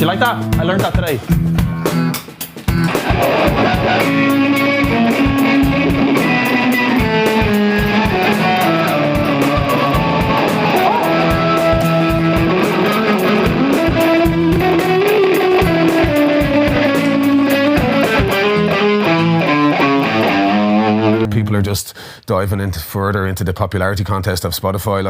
you like that? I learned that today. People are just diving further into the popularity contest of Spotify,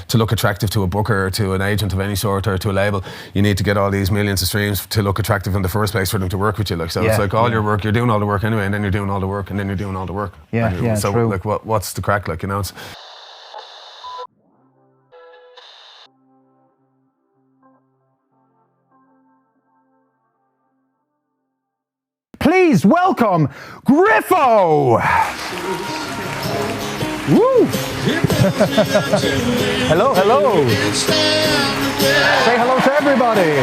to look attractive to a booker or to an agent of any sort or to a label, you need to get all these millions of streams to look attractive in the first place for them to work with you. It's like all your work, you're doing all the work anyway, and then you're doing all the work, and then you're doing all the work. So true. like, what's the crack? Like, you know, it's. Please welcome Griffo! Woo! Hello, hello! Say hello to everybody!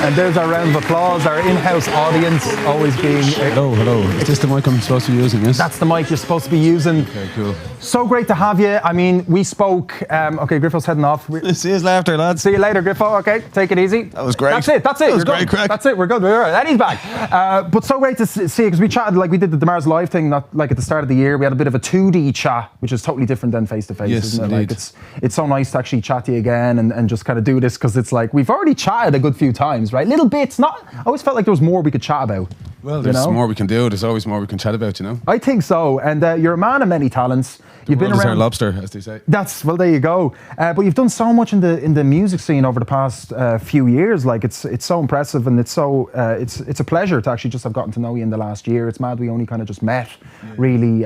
And there's our round of applause, our in-house audience always being... Hello. Is this the mic I'm supposed to be using, yes? That's the mic you're supposed to be using. Okay, cool. So great to have you. I mean, we spoke... okay, Griffo's heading off. See you later, lads. See you later, Griffo. Okay, take it easy. That was great. That's it. That was great crack. That's it, we're good. We're all right. And he's back. But so great to see you, because we chatted, like we did the Mars Live thing, not like at the start of the year. We had a bit of a 2D chat, which is totally different than face-to-face, Yes, isn't it? indeed. Like it's so nice to actually chat to you again and just kind of do this, because it's like, we've already chatted a good few times, right? Little bits, I always felt like there was more we could chat about. Well, there's more we can do. There's always more we can chat about, you know? I think so. And you're a man of many talents. You've been around. Our lobster, as they say. Well, there you go. But you've done so much in the music scene over the past few years. Like it's so impressive, and it's a pleasure to actually just have gotten to know you in the last year. It's mad we only kind of just met, really,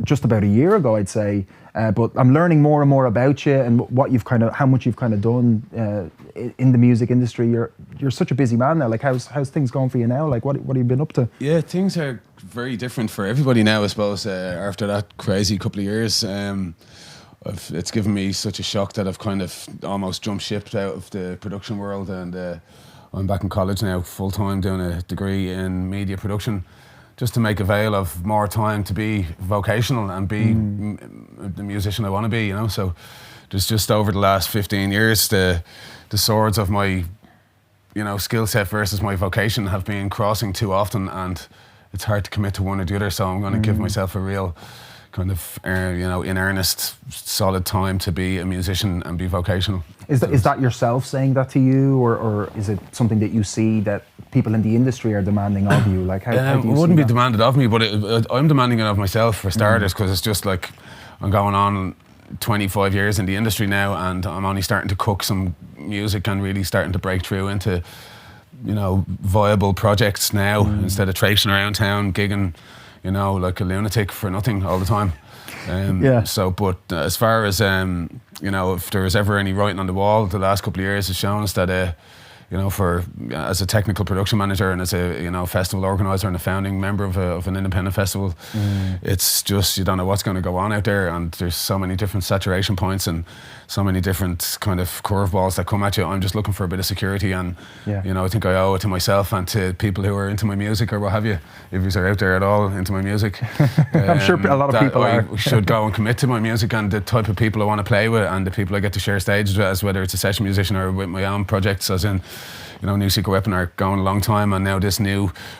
just about a year ago, I'd say. But I'm learning more and more about you and how much you've kind of done in the music industry. You're such a busy man now. Like, how's things going for you now? Like, what have you been up to? Yeah, things are very different for everybody now, I suppose. After that crazy couple of years, it's given me such a shock that I've kind of almost jumped ship out of the production world, and I'm back in college now, full time, doing a degree in media production, just to make avail of more time to be vocational and be the musician I want to be, you know. So there's just over the last 15 years, the swords of my, you know, skill set versus my vocation have been crossing too often, and it's hard to commit to one or the other. So I'm going to give myself a real kind of, you know, in earnest, solid time to be a musician and be vocational. Is that yourself saying that to you, or is it something that you see that people in the industry are demanding of you? Like, how do you see it wouldn't be that? demanded of me, but I'm demanding it of myself for starters, because it's just like I'm going on 25 years in the industry now, and I'm only starting to cook some music and really starting to break through into, you know, viable projects now, instead of traipsing around town gigging, you know, like a lunatic for nothing all the time. So, but as far as, you know, if there was ever any writing on the wall, the last couple of years has shown us that, you know, as a technical production manager and as a, you know, festival organizer and a founding member of an independent festival, it's just, you don't know what's going to go on out there, and there's so many different saturation points and so many different kind of curveballs that come at you. I'm just looking for a bit of security, and you know, I think I owe it to myself and to people who are into my music or what have you, if you're out there at all into my music. I'm sure a lot of people I are. should go and commit to my music and the type of people I want to play with and the people I get to share stages with, as whether it's a session musician or with my own projects, as in, you know, New Secret Weapon are going a long time, and now this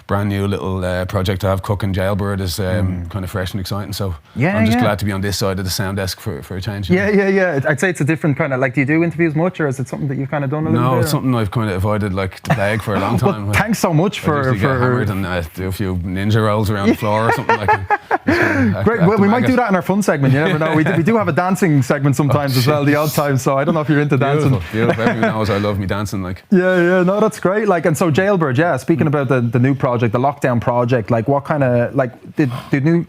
brand new little project I have cooking, Gaolbyrd, is kind of fresh and exciting. So I'm just glad to be on this side of the sound desk for a change. Yeah. I'd say it's a different kind of, like, do you do interviews much, or is it something that you've kind of done a little bit? No, it's something I've kind of avoided, like the plague, for a long time. Well, thanks so much for get hammered and do a few ninja rolls around the floor or something like that. Great. Well, we might do that in our fun segment. You never know. We do have a dancing segment sometimes as well, the odd time. So I don't know if you're into dancing. Beautiful. Everyone knows I love me dancing. Like. Yeah. No, that's great. Like, and so Gaolbyrd. Speaking about the new project, the lockdown project. Like, what kind of, like, did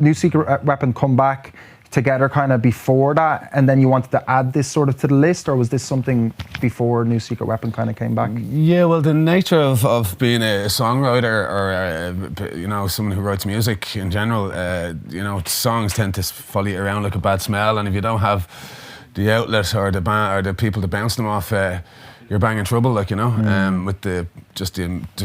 New Secret Weapon come back together kind of before that, and then you wanted to add this sort of to the list, or was this something before New Secret Weapon kind of came back? Yeah, well, the nature of being a songwriter, or you know, someone who writes music in general, you know, songs tend to follow you around like a bad smell, and if you don't have the outlet or the band or the people to bounce them off, you're banging trouble, like, you know, with the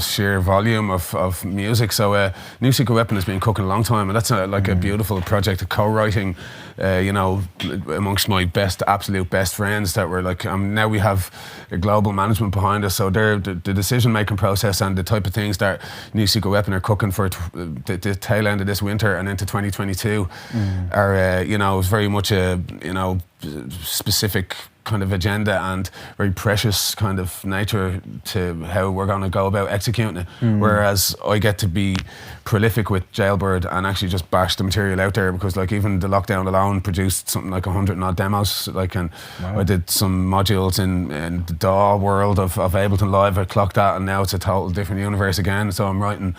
sheer volume of music. So New Secret Weapon has been cooking a long time, and that's like a beautiful project of co-writing, you know, amongst my absolute best friends that were like, now we have a global management behind us, so the decision-making process and the type of things that New Secret Weapon are cooking for the tail end of this winter and into 2022 are, you know, very much a, you know, specific kind of agenda and very precious kind of nature to how we're going to go about executing it. Whereas I get to be prolific with Gaolbyrd and actually just bash the material out there, because like even the lockdown alone produced something like 100 and odd demos, like, and I did some modules in the DAW world of Ableton Live. I clocked that, and now it's a total different universe again. So I'm writing.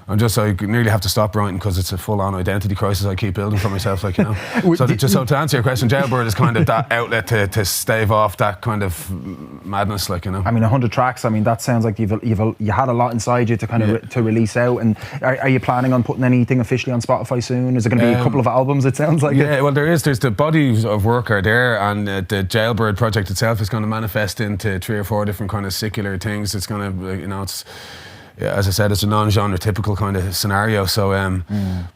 I nearly have to stop writing because it's a full-on identity crisis I keep building for myself, like, you know. So to answer your question, Gaolbyrd is kind of that outlet to stave off that kind of madness, like, you know. I mean, 100 tracks. I mean, that sounds like you had a lot inside you to kind of to release out. And are you planning on putting anything officially on Spotify soon? Is it going to be a couple of albums? It sounds like. Yeah, well, there's the bodies of work are there, and the Gaolbyrd project itself is going to manifest into 3 or 4 different kind of secular things. It's going to, you know, it's. Yeah, as I said, it's a non-genre typical kind of scenario. So,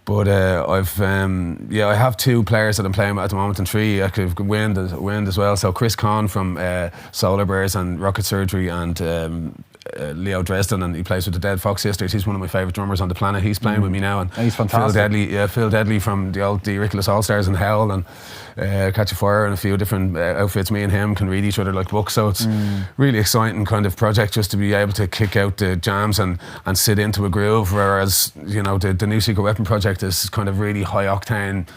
but I have 2 players that I'm playing with at the moment, and 3 actually wind as well. So Chris Conn from Solar Bears and Rocket Surgery, and Leo Dresden, and he plays with the Dead Fox Sisters. He's one of my favourite drummers on the planet. He's playing with me now, and he's fantastic. Phil Deadly from the old The Ridiculous All Stars and Hell, and Catch a Fire, and a few different outfits. Me and him can read each other like books, so it's really exciting kind of project just to be able to kick out the jams and sit into a groove. Whereas, you know, the New Secret Weapon project is kind of really high octane,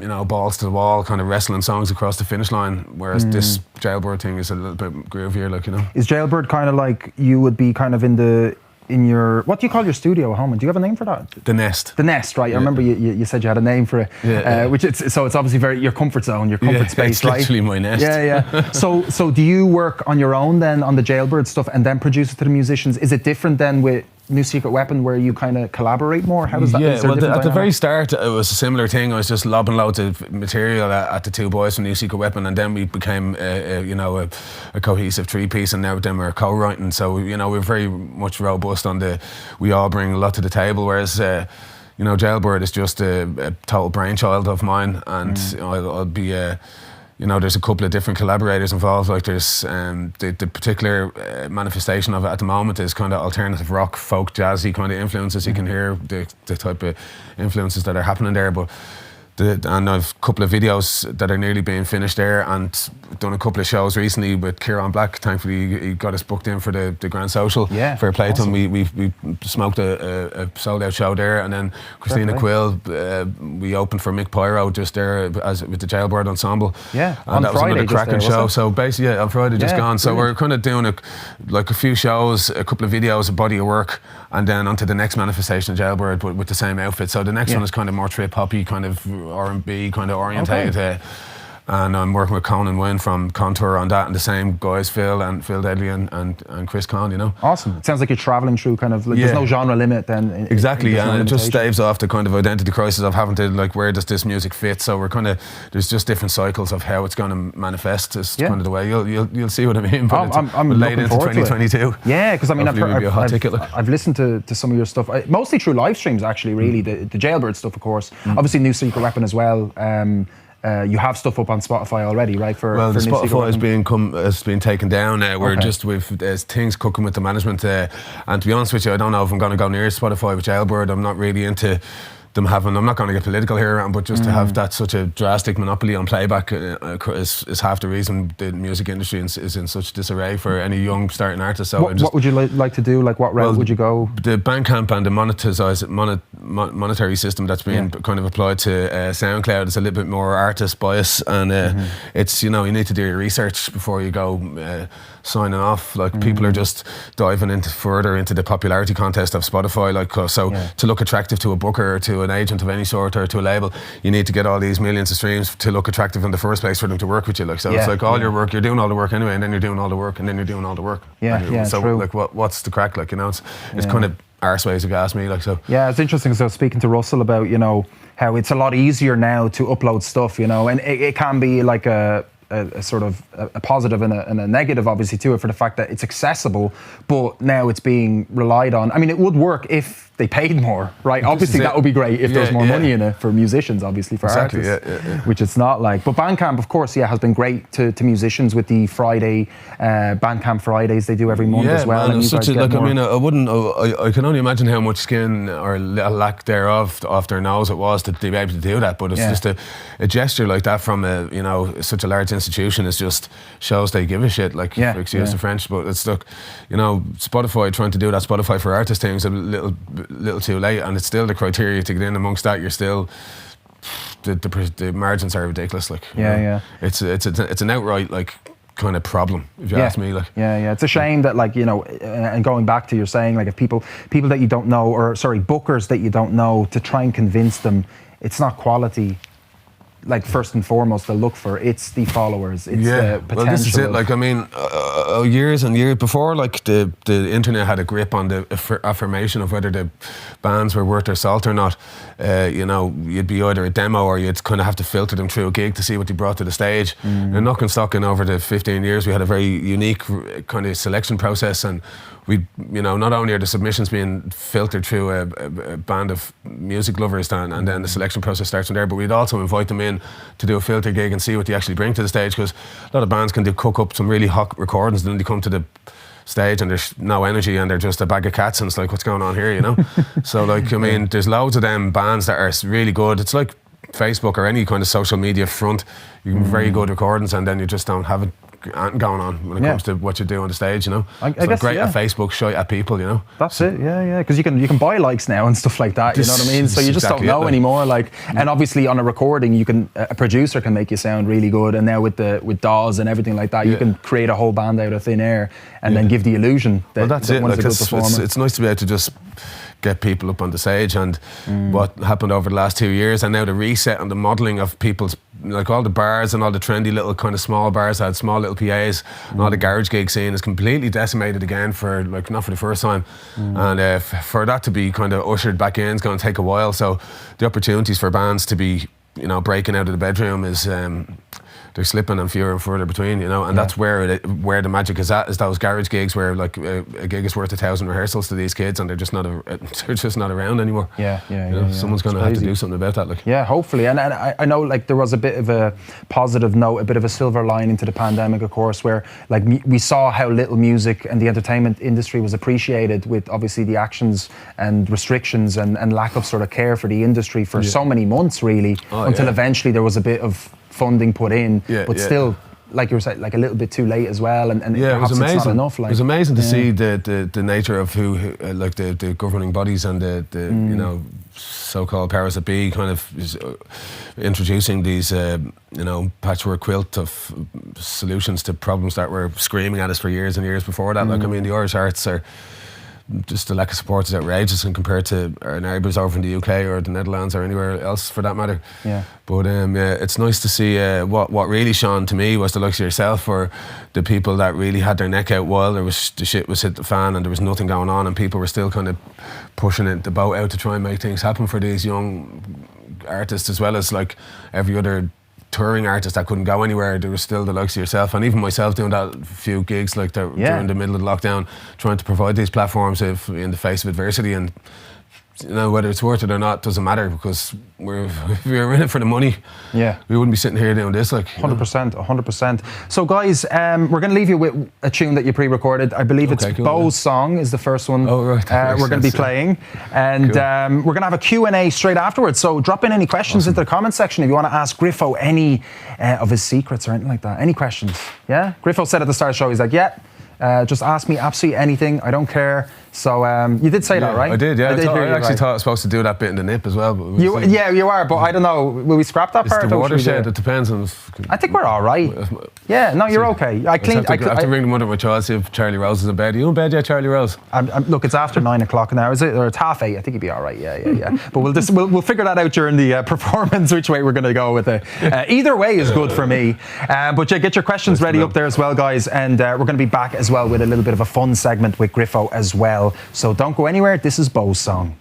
you know, balls to the wall kind of wrestling songs across the finish line, whereas this Gaolbyrd thing is a little bit groovier, like, you know. Is Gaolbyrd kind of like you would be kind of in your, what do you call your studio at home? Do you have a name for that? The Nest. The Nest, right? Yeah. I remember you said you had a name for it. So it's obviously very your comfort zone, your comfort space, it's right? Literally my nest. Yeah. So do you work on your own then on the Gaolbyrd stuff and then produce it to the musicians? Is it different then with New Secret Weapon where you kind of collaborate more? How does that? Yeah, well, at the very start it was a similar thing. I was just lobbing loads of material at the 2 boys from New Secret Weapon, and then we became a cohesive 3-piece, and now then we're co-writing. So, you know, we're very much robust on we all bring a lot to the table, whereas you know, Gaolbyrd is just a total brainchild of mine, and I'll be you know, there's a couple of different collaborators involved. Like there's the particular manifestation of it at the moment is kind of alternative rock, folk, jazzy kind of influences. You can hear the type of influences that are happening there. But and I've a couple of videos that are nearly being finished there, and done a couple of shows recently with Kieran Black. Thankfully, he got us booked in for the Grand Social. Yeah, for Playtime. Awesome. We smoked a sold out show there, and then Christina Quill, we opened for Mick Pyro just there with the Gaolbyrd ensemble. Yeah, and on that was Friday another cracking show. So basically, on Friday just gone. So brilliant. we're kind of doing a few shows, a couple of videos, a body of work, and then onto the next manifestation of Gaolbyrd, but with the same outfit. So the next one is kind of more trip hoppy, kind of R&B kind of orientated. And I'm working with Conan Wynn from Contour on that, and the same guys, Phil Deadly and Chris Conn, you know. Awesome. It sounds like you're travelling through kind of, like, there's no genre limit then. Exactly, and it just staves off the kind of identity crisis of having to, like, where does this music fit? So we're kind of, there's just different cycles of how it's going to manifest. It's kind of the way, you'll see what I mean, but I'm late into 2022. Yeah, because I mean, I've listened to some of your stuff, mostly through live streams actually, really, the Gaolbyrd stuff, of course. Obviously New Secret Weapon as well. You have stuff up on Spotify already, right? The Spotify has been taken down. There's things cooking with the management, and to be honest with you, I don't know if I'm going to go near Spotify with Gaolbyrd. I'm not really into them having. I'm not going to get political here around, but just to have that such a drastic monopoly on playback is half the reason the music industry is in such disarray for any young starting artist. So what would you like to do? Like, what route would you go? The Bandcamp and the monetary system that's been kind of applied to SoundCloud is a little bit more artist bias, and it's, you know, you need to do your research before you go signing off. Like, people are just diving further into the popularity contest of Spotify. Like, to look attractive to a booker or to an agent of any sort or to a label, you need to get all these millions of streams to look attractive in the first place for them to work with you. Like, so it's like all your work, you're doing all the work anyway, and then you're doing all the work, and then you're doing all the work. So true. like, what's the crack? Like, you know, it's kind of arseways, if you ask me. Like, so yeah, it's interesting. So speaking to Russell about, you know, how it's a lot easier now to upload stuff, you know, and it can be like a a sort of a positive and a negative, obviously, to it, for the fact that it's accessible, but now it's being relied on. I mean, it would work if they paid more, right? Obviously, that would be great if there's more money in it for musicians, obviously, for artists, which it's not like. But Bandcamp, of course, has been great to musicians with the Friday, Bandcamp Fridays they do every month as well. Man, and it's such a, like, I mean, I can only imagine how much skin or lack thereof off their nose it was to be able to do that. But it's just a gesture like that from such a large institution. It just shows they give a shit. Like, excuse the French, but it's like, Spotify trying to do that Spotify for artist thing is a little too late, and it's still the criteria to get in amongst that. You're still the margins are ridiculous. Like, it's an outright like kind of problem, if you ask me. Like, it's a shame that, like, and going back to your saying, like, if people that you don't know, or sorry, bookers that you don't know, to try and convince them it's not quality. Like, first and foremost, they'll look for it's the followers, it's the potential. Well, this is it. Like, I mean, years and years before, like, the internet had a grip on the affirmation of whether the bands were worth their salt or not. You'd be either a demo, or you'd kind of have to filter them through a gig to see what they brought to the stage. And knocking stock in over the 15 years, we had a very unique kind of selection process, and we, not only are the submissions being filtered through a band of music lovers, and then the selection process starts from there, but we'd also invite them in to do a filter gig and see what they actually bring to the stage, because a lot of bands can cook up some really hot recordings, and then they come to the stage and there's no energy and they're just a bag of cats, and it's like, what's going on here, So, like, I mean, there's loads of them bands that are really good. It's like Facebook or any kind of social media front. You can very good recordings, and then you just don't have it going on when it comes to what you do on the stage, I guess, great at Facebook, shy at people, That's it, because you can buy likes now and stuff like that, you know what I mean? So you just don't know anymore, like, and obviously on a recording, a producer can make you sound really good, and now with DAWs and everything like that, you can create a whole band out of thin air and then give the illusion that that's it. Like, a good performer. It's nice to be able to just get people up on the stage, and what happened over the last 2 years, and now the reset and the modelling of people's, like, all the bars and all the trendy little kind of small bars that had small little PAs, and all the garage gig scene is completely decimated again, for, like, not for the first time, and for that to be kind of ushered back in is going to take a while. So the opportunities for bands to be, breaking out of the bedroom is they're slipping and fewer and further between, and that's where the magic is at, is those garage gigs where, like, a gig is worth 1,000 rehearsals to these kids, and they're just not around anymore. Someone's going to have to do something about that, like. Yeah, hopefully. And I know, like, there was a bit of a positive note, a bit of a silver lining to the pandemic, of course, where, like, we saw how little music and the entertainment industry was appreciated, with obviously the actions and restrictions and lack of sort of care for the industry for so many months, really, until eventually there was a bit of funding put in, but still, like you were saying, like, a little bit too late as well, and perhaps it's not enough. Like, it was amazing to see the nature of who like the governing bodies and the so-called powers that be kind of introducing these patchwork quilt of solutions to problems that were screaming at us for years and years before that. Like, I mean, the Irish arts are just, the lack of support is outrageous, and compared to our neighbours over in the UK or the Netherlands or anywhere else for that matter. But it's nice to see what really shone to me was the likes of yourself, or the people that really had their neck out while the shit was hit the fan and there was nothing going on, and people were still kind of pushing the boat out to try and make things happen for these young artists, as well as, like, every other touring artist that couldn't go anywhere. There was still the likes of yourself, and even myself doing that few gigs, like, during the middle of the lockdown, trying to provide these platforms in the face of adversity. And whether it's worth it or not doesn't matter, because if we were in it for the money, we wouldn't be sitting here doing this, like. 100%. So, guys, we're going to leave you with a tune that you pre-recorded. I believe it's Bo's song is the first one we're going to be playing, and we're going to have a Q&A straight afterwards. So drop in any questions into the comment section if you want to ask Griffo any of his secrets or anything like that. Any questions? Yeah, Griffo said at the start of the show, he's like, just ask me absolutely anything. I don't care. So you did say that, right? I did, yeah. I actually thought I was supposed to do that bit in the nip as well. But you are, but I don't know. Will we scrap that part? It's the watershed. It depends on. I think we're all right. Yeah, no, you're okay. I cleaned. I have to ring the mother of my child, see if Charlie Rose is in bed. Are you in bed yet, Charlie Rose? Look, it's after 9 o'clock now, is it? Or it's 8:30. I think he'd be all right. Yeah. But we'll figure that out during the performance, which way we're going to go with it. Either way is good for me. But yeah, get your questions ready up there as well, guys. And we're going to be back as well with a little bit of a fun segment with Griffo as well. So don't go anywhere. This is Bo's song.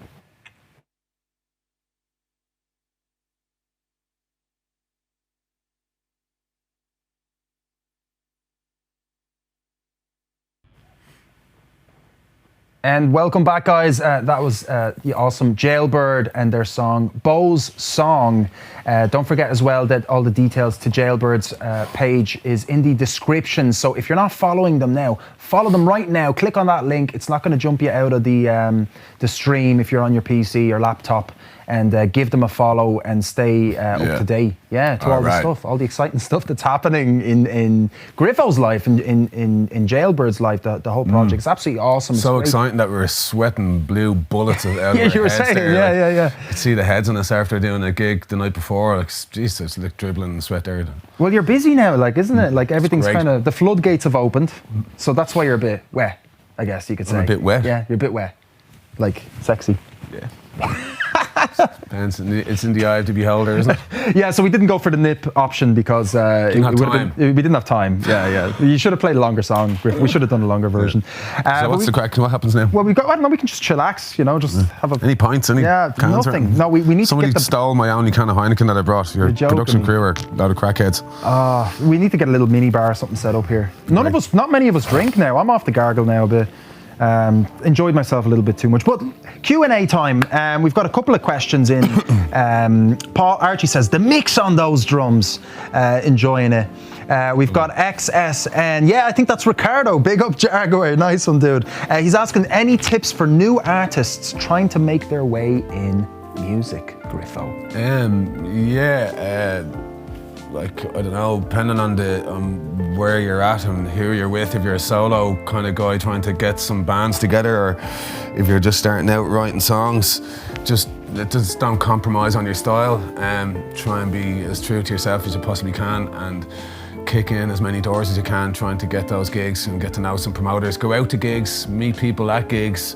And welcome back, guys. That was awesome. Gaolbyrd and their song, Beau's Song. Don't forget as well that all the details to Gaolbyrd's page is in the description. So if you're not following them now, follow them right now. Click on that link. It's not going to jump you out of the stream if you're on your PC or laptop. And give them a follow and stay up to date. Yeah, to all the stuff, all the exciting stuff that's happening in Griffo's life, in Gaolbyrd's life, the whole project. It's absolutely awesome. So exciting that we were sweating blue bullets out of our you were heads saying, there. yeah. You could see the heads on us after doing a gig the night before. Like, Jesus, like dribbling in sweat there. Well, you're busy now, like, isn't it? Like, everything's great. kind of, the floodgates have opened. So that's why you're a bit wet, I guess you could say. I'm a bit wet? Yeah, you're a bit wet. Like, sexy. Yeah. It's in the eye of the beholder, isn't it? Yeah, so we didn't go for the nip option because we didn't have time. Yeah. You should have played a longer song, Griff. We should have done a longer version. So what's the crack? What happens now? Well, I don't know, we can just chillax, just have a... Any pints? Any cans? Nothing. No, we need Somebody to get stole my only can of Heineken that I brought. Your production crew are a lot of crackheads. We need to get a little mini bar or something set up here. Not many of us drink now. I'm off the gargle now a bit. Enjoyed myself a little bit too much, but Q&A time. We've got a couple of questions in. Archie says the mix on those drums, enjoying it. We've got XS, and I think that's Ricardo. Big up Jaguar, nice one, dude. He's asking any tips for new artists trying to make their way in music, Griffo. Like, I don't know, depending on where you're at and who you're with, if you're a solo kind of guy trying to get some bands together, or if you're just starting out writing songs, just don't compromise on your style. Try and be as true to yourself as you possibly can, and kick in as many doors as you can, trying to get those gigs and get to know some promoters. Go out to gigs, meet people at gigs,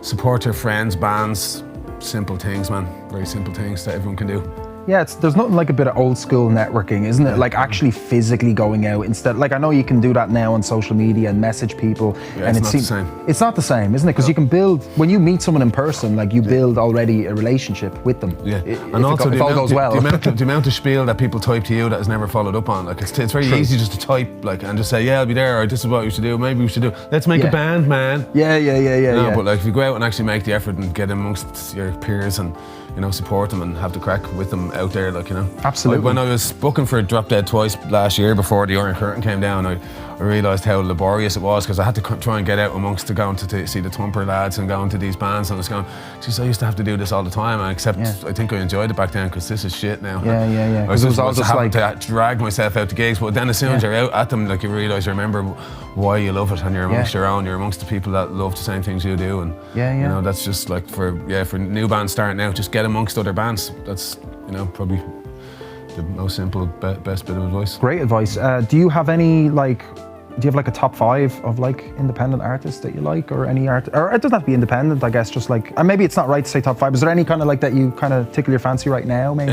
support your friends, bands. Simple things, man. Very simple things that everyone can do. Yeah, there's nothing like a bit of old school networking, isn't it? Like actually physically going out instead. Like I know you can do that now on social media and message people. Yeah, and it's not the same. It's not the same, isn't it? Because you can build, when you meet someone in person, like you build already a relationship with them. Yeah, and also if all goes well. The amount of spiel that people type to you that is never followed up on. Like it's very easy just to type and just say, I'll be there, or this is what we should do, maybe we should do. Let's make a band, man. Yeah. But like if you go out and actually make the effort and get amongst your peers and support them and have the crack with them out there, Absolutely. Like when I was booking for Drop Dead twice last year before the Iron Curtain came down, I realised how laborious it was, because I had to try and get out amongst going to see the Thumper lads and going to these bands, and I was going, geez, I used to have to do this all the time, and I think I enjoyed it back then, because this is shit now. Yeah. I was all just like to drag myself out to gigs, but then as soon as you're out at them, like you realise, you remember why you love it, and you're amongst your own, you're amongst the people that love the same things you do, and that's just like for new bands starting out, just get amongst other bands. That's probably the most simple, best bit of advice. Great advice. Do you have any do you have a top 5 of independent artists that you like, or any art, or it doesn't have to be independent, I guess, just and maybe it's not right to say top 5. Is there any kind of that you kind of tickle your fancy right now, maybe?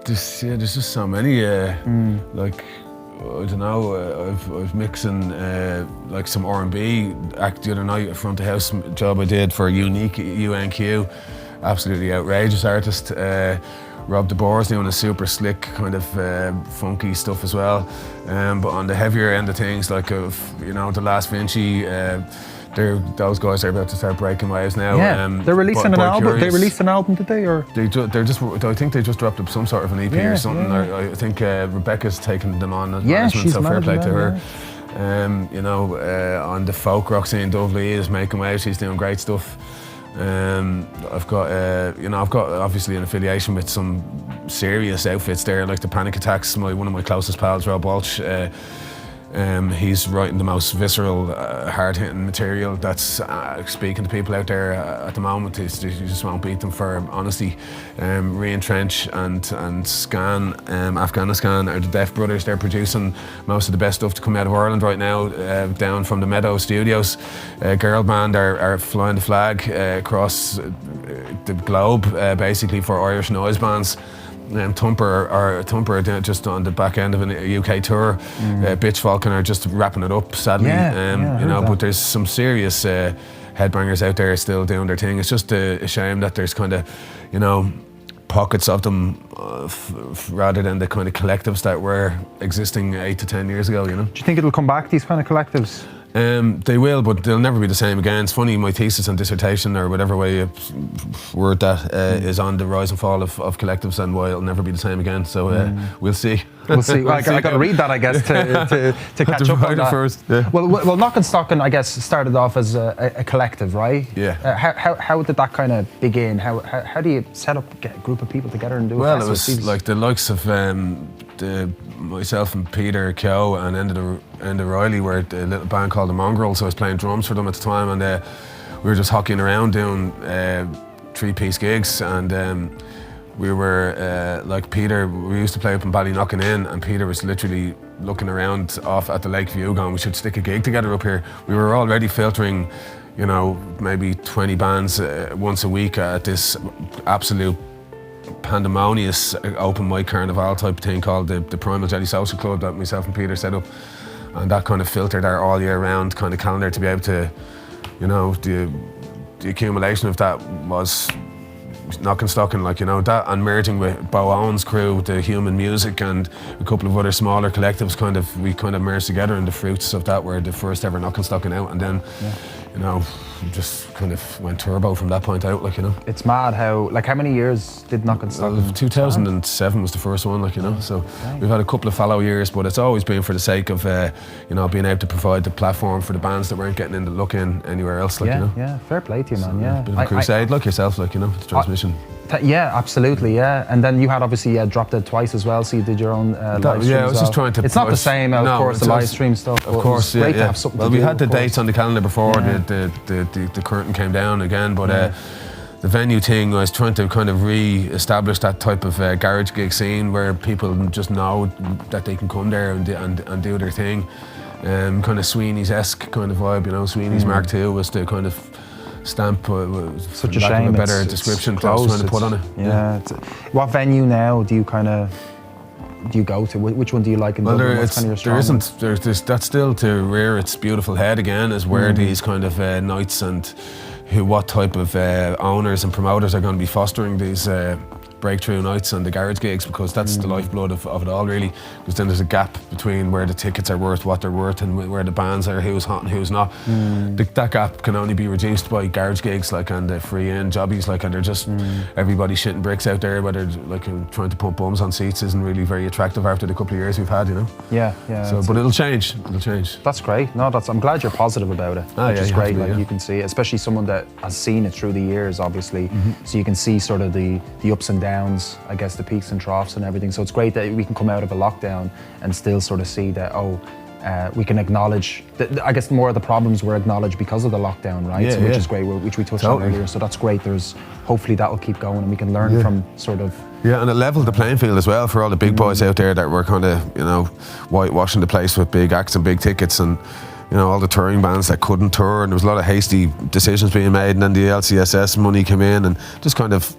There's just so many. I don't know. I was mixing some R&B act the other night, a front of house job I did for Unique UNQ. Absolutely outrageous artist. Rob DeBoer's doing a super slick kind of funky stuff as well. But on the heavier end of things, the Last Vinci, those guys are about to start breaking waves now. Yeah, they're releasing an album. They released an album today, or I think they just dropped up some sort of an EP or something. Yeah. I think Rebecca's taken them on as management, she's so fair play to her. Yeah. On the folk rock scene, Dovely is making waves. She's doing great stuff. I've got obviously an affiliation with some serious outfits there, like the Panic Attacks. One of my closest pals, Rob Walsh. He's writing the most visceral, hard-hitting material that's speaking to people out there at the moment. You just won't beat them for honesty. Reentrench and Scan, Afghanistan are the Deaf Brothers. They're producing most of the best stuff to come out of Ireland right now, down from the Meadow Studios. Girl Band are flying the flag across the globe, basically for Irish noise bands. Thumper are just on the back end of a UK tour. Bitch Falcon are just wrapping it up, sadly. But there's some serious headbangers out there still doing their thing. It's just a shame that there's kind of, pockets of them rather than the kind of collectives that were existing 8 to 10 years ago. Do you think it'll come back, these kind of collectives? They will, but they'll never be the same again. It's funny, my thesis and dissertation, or whatever way you word that, is on the rise and fall of collectives and why it'll never be the same again. So we'll see. We'll see. Well, I got to read that, I guess, to catch up on that. First. Yeah. Well, Knock and Stocking, I guess, started off as a collective, right? Yeah. How did that kind of begin? How do you set up, get a group of people together and do it? Well, it was like the likes of myself and Peter Keogh and Enda Riley were a little band called the Mongrels. So I was playing drums for them at the time, and we were just hockeying around doing 3-piece gigs, and we were like Peter. We used to play up in Ballyknockin Inn, and Peter was literally looking around off at the Lake View, going, "We should stick a gig together up here." We were already filtering, you know, maybe 20 bands once a week at this absolute pandemonious open mic carnival type thing called the Primal Jelly Social Club that myself and Peter set up, and that kind of filtered our all year round kind of calendar to be able to, you know, the accumulation of that was Knock and Stocking, like, you know, that, and merging with Bo Owen's crew, the Human Music, and a couple of other smaller collectives, we kind of merged together, and the fruits of that were the first ever Knock and Stocking out, and then you know, just kind of went turbo from that point out, like, you know. It's mad how many years did Knock and Stocking? 2007 was the first one, like, you know. So we've had a couple of fallow years, but it's always been for the sake of, you know, being able to provide the platform for the bands that weren't getting in the look in anywhere else, like, you know. Yeah, fair play to you, man. Yeah, a bit of a crusade, like yourself, like, you know, the transmission. Yeah, absolutely, yeah. And then you had obviously Dropped Dead twice as well, so you did your own live streams. Yeah, I was just trying to. It's not the same, of course, the live stream stuff. Of course, yeah. Great to have something. Well, to we do, had the dates on the calendar before the curtain came down again, but the venue thing, I was trying to kind of re-establish that type of garage gig scene where people just know that they can come there and do their thing. Kind of Sweeney's-esque kind of vibe, you know. Sweeney's Mark II was the kind of stamp, such a shame. A better description it's I was trying to put on it. Yeah. What venue now do you go to? Which one do you like in Dublin? What's kind of your strong one? That's still to rear its beautiful head again, is where these kind of nights and what type of owners and promoters are going to be fostering these breakthrough nights and the garage gigs, because that's the lifeblood of it all, really. Because then there's a gap between where the tickets are worth what they're worth and where the bands are, who's hot and who's not. That gap can only be reduced by garage gigs, like, and the free in jobbies, like, and they're just everybody shitting bricks out there, whether like trying to pump bums on seats isn't really very attractive after the couple of years we've had, you know. Yeah. So, but it'll change. That's great. No, I'm glad you're positive about it, which is great. Like, you can see, especially someone that has seen it through the years, obviously, so you can see sort of the ups and downs, I guess, the peaks and troughs and everything. So it's great that we can come out of a lockdown and still sort of see that, we can acknowledge that, I guess, more of the problems were acknowledged because of the lockdown, right? Which is great, which we touched on earlier. So that's great. Hopefully that will keep going and we can learn from sort of. Yeah, and it leveled the playing field as well for all the big boys out there that were kind of, you know, whitewashing the place with big acts and big tickets, and, you know, all the touring bands that couldn't tour, and there was a lot of hasty decisions being made, and then the LCSS money came in and just kind of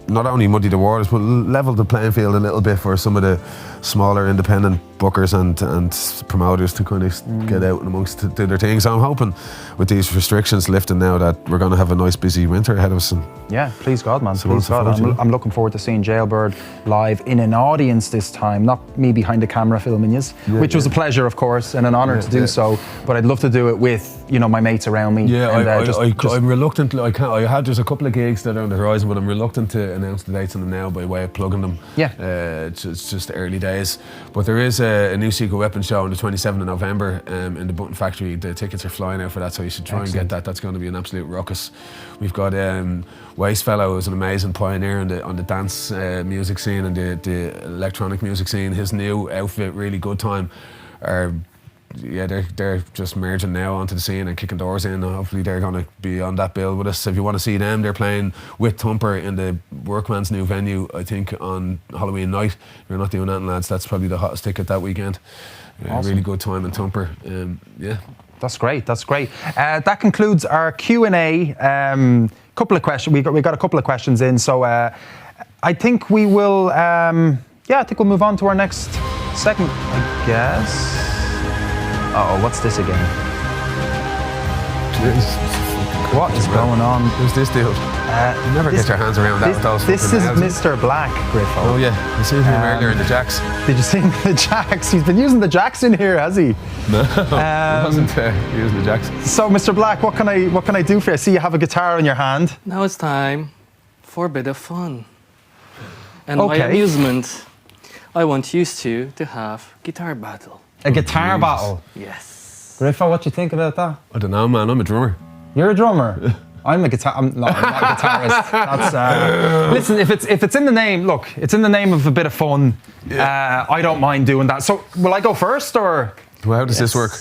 not only muddied the waters but levelled the playing field a little bit for some of the smaller independent bookers and promoters to kind of get out and amongst do their thing. So I'm hoping with these restrictions lifting now that we're going to have a nice busy winter ahead of us. Yeah, please God, man. Please God. I'm looking forward to seeing Gaolbyrd live in an audience this time, not me behind the camera filming yous, which was a pleasure, of course, and an honour to do so. But I'd love to do it with, you know, my mates around me. Yeah, I'm reluctant. There's a couple of gigs that are on the horizon, but I'm reluctant to announce the dates on them now by way of plugging them. Yeah. It's just early days. But there is a new Secret Weapons show on the 27th of November in the Button Factory. The tickets are flying out for that, so you should try and get that. That's going to be an absolute ruckus. We've got Wastefellow, who's an amazing pioneer on the dance music scene and the electronic music scene. His new outfit, Really Good Time, they're just merging now onto the scene and kicking doors in. Hopefully they're going to be on that bill with us. If you want to see them, they're playing with Thumper in the Workman's new venue, I think, on Halloween night. If you're not doing that, lads, that's probably the hottest ticket that weekend. Awesome. Really Good Time in Thumper. That's great. That concludes our Q&A. Couple of questions. We got a couple of questions in, so I think we will. I think we'll move on to our next segment, I guess. What's this again? What is going on? Who's this dude? You never get your hands around that with those This fucking is houses. Mr. Black, Griffo. Oh yeah, you seen him earlier in the Jacks. Did you see the Jacks? He's been using the Jacks in here, has he? No, he wasn't using the Jacks. So, Mr. Black, what can I do for you? I see you have a guitar in your hand. Now it's time for a bit of fun. And my Okay. amusement, I want you two to have guitar battle. A guitar battle. Yes. Griffo, what do you think about that? I don't know, man. I'm a drummer. You're a drummer. I'm not a guitarist. That's, listen, if it's in the name, look, it's in the name of a bit of fun. Yeah. I don't mind doing that. So, will I go first or? Well, how does this work?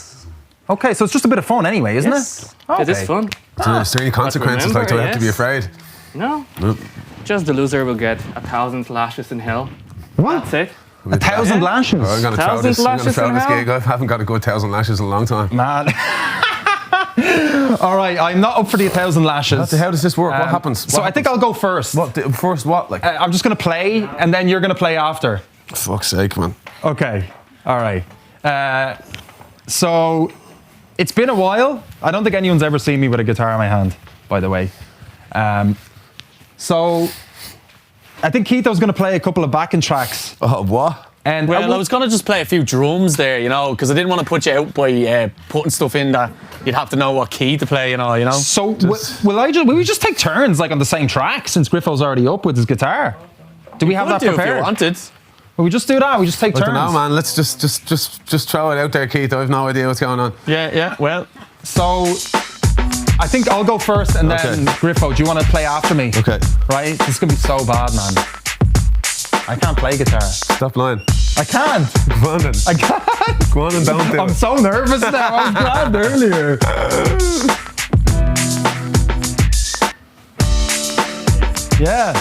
Okay, so it's just a bit of fun anyway, isn't Yes. it? It is fun. Is there any consequences? Like, do I have to be yes. afraid? No. Nope. Just the loser will get 1,000 lashes in hell. What? That's it. 1,000 lashes? Oh, I'm gonna throw 1,000 this. I'm gonna lashes throw in this hell? gig. I haven't got a good 1,000 lashes in a long time. Man. All right, I'm not up for the 1,000 lashes. How does this work? What happens? So I think I'll go first. First what? Like, I'm just going to play, and then you're going to play after. fuck's sake, man. Okay. All right. So it's been a while. I don't think anyone's ever seen me with a guitar in my hand, by the way. So I think Keitho's going to play a couple of backing tracks. Oh, what? And Well, I was going to just play a few drums there, you know, because I didn't want to put you out by putting stuff in that you'd have to know what key to play and all, you know. So will we just take turns like on the same track since Griffo's already up with his guitar? Do we have that Could do if prepared? you wanted. Will we just do that? We just take I turns. don't know, man. Let's just throw it out there, Keith. I have no idea what's going on. Yeah, well. So I think I'll go first and then Griffo, do you want to play after me? Okay. Right? This is going to be so bad, man. I can't play guitar. Stop lying. I can't. Go on then. I can't. Go on and don't do I'm it. so nervous now. I was glad earlier. Yeah.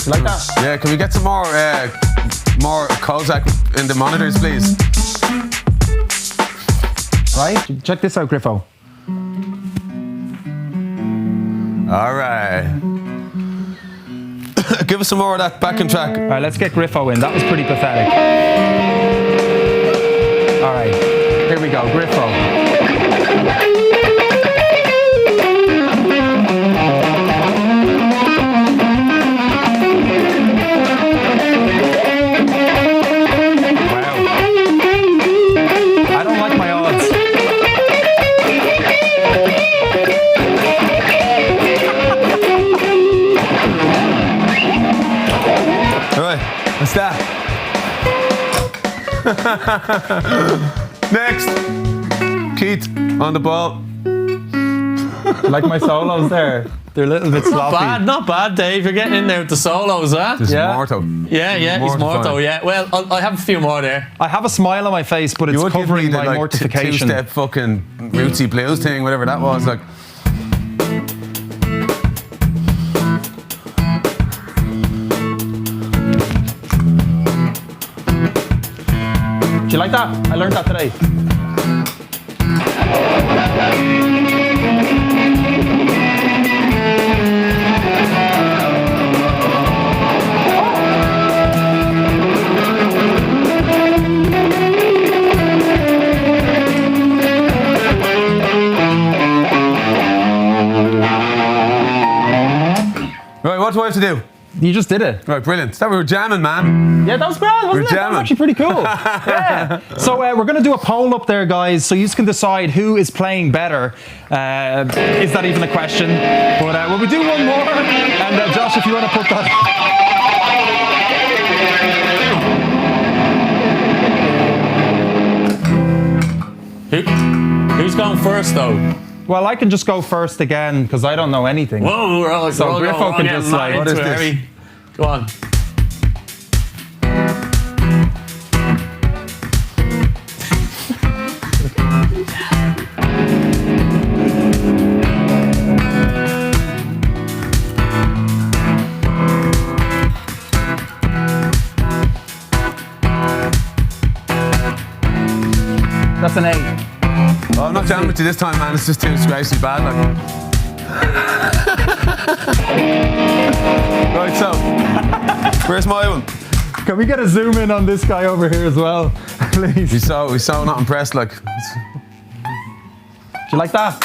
You like that? Yeah, can we get some more Kozak in the monitors, please? Right? Check this out, Griffo. All right. Give us some more of that backing track. All right, let's get Griffo in. That was pretty pathetic. All right, here we go, Griffo. Wow. I don't like my odds. All right, what's that? Next. Keith, on the ball. Like my solos there. They're a little bit sloppy. Not bad, Dave. You're getting in there with the solos, huh? This Yeah. is Morto. Yeah, he's Mortifying. Morto, yeah. Well, I have a few more there. I have a smile on my face, but it's You would give me covering the my like mortification. two-step fucking rootsy blues thing, whatever that was. Like, Do you like that? I learned that today. right, what do I have to do? You just did it. Right, brilliant. That we were jamming, man. Yeah, that was grand, wasn't We're it? That jamming. was actually pretty cool. Yeah. So we're going to do a poll up there, guys, so you can decide who is playing better. Is that even a question? But will we do one more? And Josh, if you want to put that... Who's going first, though? Well, I can just go first again, because I don't know anything. Whoa, we're all So going Griffo can getting just, mad like, what into is it, this? Harry. Go on. That's an 8. Oh, I'm not jamming with you this time, man. It's just too disgracefully bad. Like. Right, so where's my one? Can we get a zoom in on this guy over here as well, please? He's so not impressed. Like, Do you like that?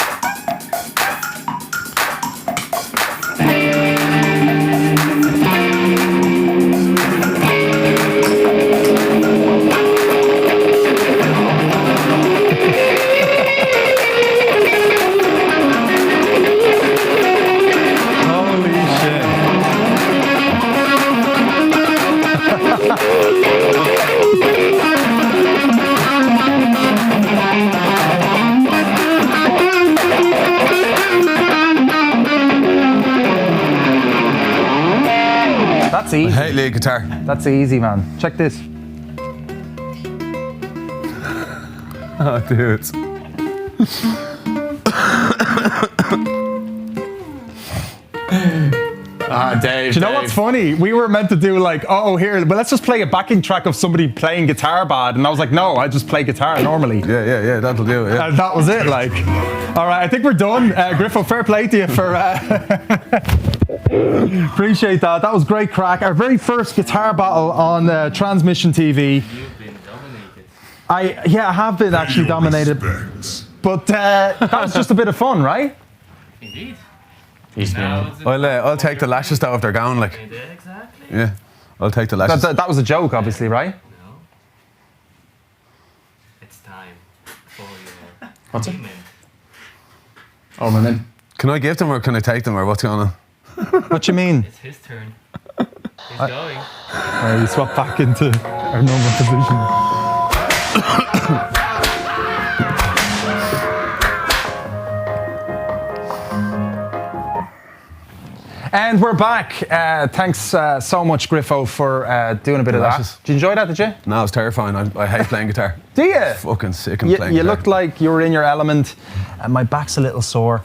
That's easy. I hate lead guitar. That's easy, man. Check this. Oh, dude. Dave. Do you know what's funny? We were meant to do like, here, but let's just play a backing track of somebody playing guitar bad. And I was like, no, I just play guitar normally. Yeah, that'll do it. Yeah. And that was it, like. All right, I think we're done. Griffo, fair play to you for... Appreciate that. That was great crack. Our very first guitar battle on Transmission TV. You've been dominated. I have been actually dominated. But that was just a bit of fun, right? Indeed. He's Now it's I'll take the lashes though if they're gone. Like, exactly. yeah, I'll take the lashes. That was a joke, obviously, right? No. It's time for your What's it? payment. Oh, my man. Can I give them or can I take them or what's going on? What you mean? It's his turn. He's going. We swap back into our normal position. And we're back. Thanks so much, Griffo, for doing a bit of Lashes. that. Did you enjoy that, did you? No, it's terrifying. I hate playing guitar. Do you? Fucking sick of playing You guitar. looked like you were in your element, and my back's a little sore.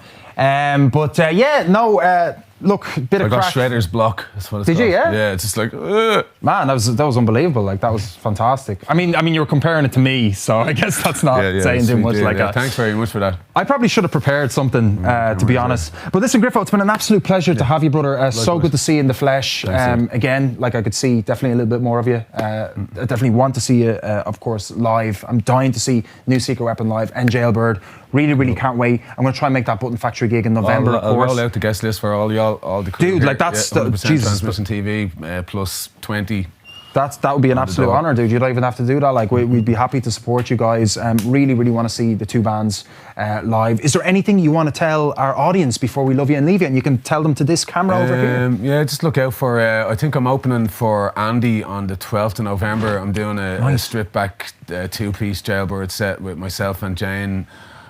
Look, bit I of got crack. Shredder's block. That's what it's Did called. you, yeah? Yeah, it's just like, ugh. Man, that was unbelievable. Like, that was fantastic. I mean, you were comparing it to me, so I guess that's not saying too sweet much. deal, Like, yeah. Thanks very much for that. I probably should have prepared something, to be honest. But listen, Griffo, it's been an absolute pleasure to have you, brother. So good to see you in the flesh. Thanks, Again, like I could see definitely a little bit more of you. I definitely want to see you, of course, live. I'm dying to see New Secret Weapon live and Gaolbyrd. Really, really can't wait. I'm going to try and make that Button Factory gig in November, of I'll course. roll out the guest list for all the crew Dude, here. like, that's yeah, the- 100% Jesus. Transmission TV plus 20. That would be an absolute door. honour, dude. You don't even have to do that. Like, we'd be happy to support you guys. Really, really want to see the two bands live. Is there anything you want to tell our audience before we love you and leave you? And you can tell them to this camera over here. Yeah, just look out for. I think I'm opening for Andy on the 12th of November. I'm doing a stripped back two-piece Gaolbyrd set with myself and Jane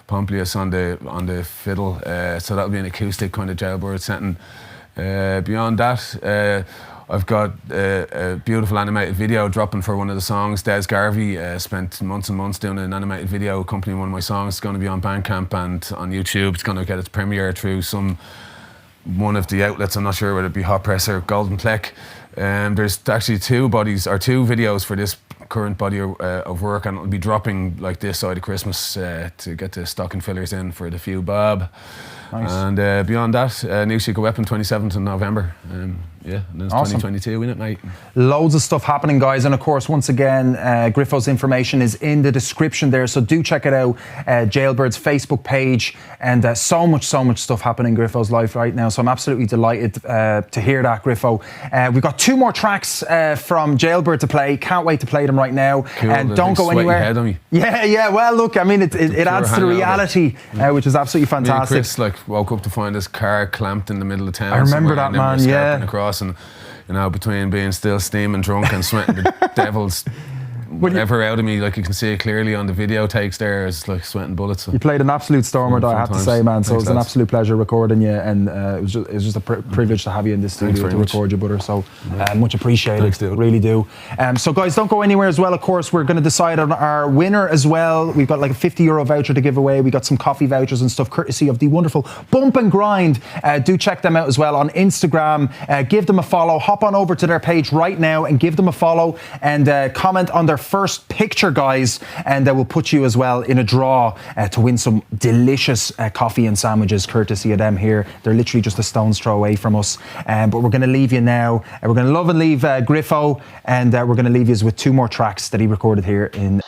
Pomplius on the fiddle. So that'll be an acoustic kind of Gaolbyrd setting. Beyond that, I've got a beautiful animated video dropping for one of the songs. Des Garvey spent months and months doing an animated video accompanying one of my songs. It's going to be on Bandcamp and on YouTube. It's going to get its premiere through one of the outlets. I'm not sure whether it be Hot Press or Golden Pleck. There's actually two videos for this current body of work, and it'll be dropping like this side of Christmas to get the stocking fillers in for the few bob. Nice. And beyond that, New Secret Weapon 27th of November. And then it's Awesome. 2022, isn't it, mate? Loads of stuff happening, guys. And of course, once again, Griffo's information is in the description there. So do check it out. Gaolbyrd's Facebook page. And so much stuff happening in Griffo's life right now. So I'm absolutely delighted to hear that, Griffo. We've got 2 more tracks from Gaolbyrd to play. Can't wait to play them right now. Cool, And the don't big go sweaty anywhere. head on me. Yeah. Well, look, I mean, it adds to the hangover. reality, which is absolutely Me and fantastic. Chris woke up to find his car clamped in the middle of town. I remember somewhere, that, and then we were man, yeah. scarping across, and between being still steaming drunk and sweating the devil's whatever out of me, like you can see it clearly on the video takes there, it's like sweating bullets. You played an absolute stormer, though, I have to Fun say, times. man. So Thanks, it was an lads. absolute pleasure recording you, and it was just a privilege to have you in this studio very to much. record you, brother. So much appreciated, Thanks, dude. really do. So guys, don't go anywhere as well. Of course, we're going to decide on our winner as well. We've got like a €50 voucher to give away. We got some coffee vouchers and stuff, courtesy of the wonderful Bump and Grind. Do check them out as well on Instagram. Give them a follow. Hop on over to their page right now and give them a follow, and comment on their first picture, guys, and we'll put you as well in a draw to win some delicious coffee and sandwiches courtesy of them here. They're literally just a stone's throw away from us. But we're going to leave you now. We're going to love and leave Griffo, and we're going to leave you with 2 more tracks that he recorded here in